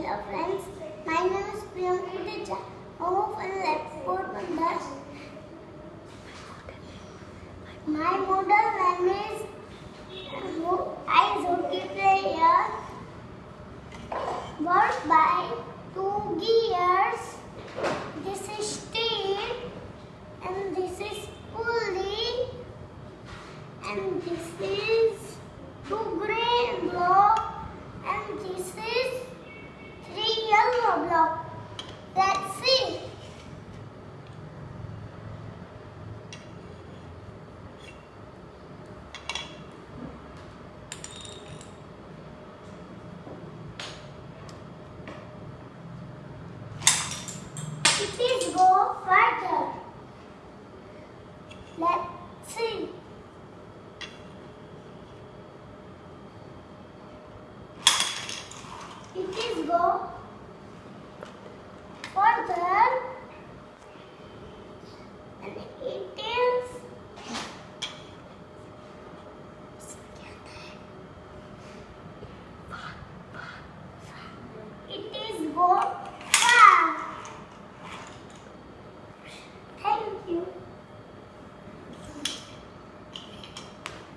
Hello friends, my name is Priyam Kotecha, Robofunlab Porbandar. My model name is Ice Hockey Player. Work by 2 gears. This is steel and this is pulley and this is 2 grey block and this is 3 yellow block. Let's see. It is go further. Let's see. It is go further.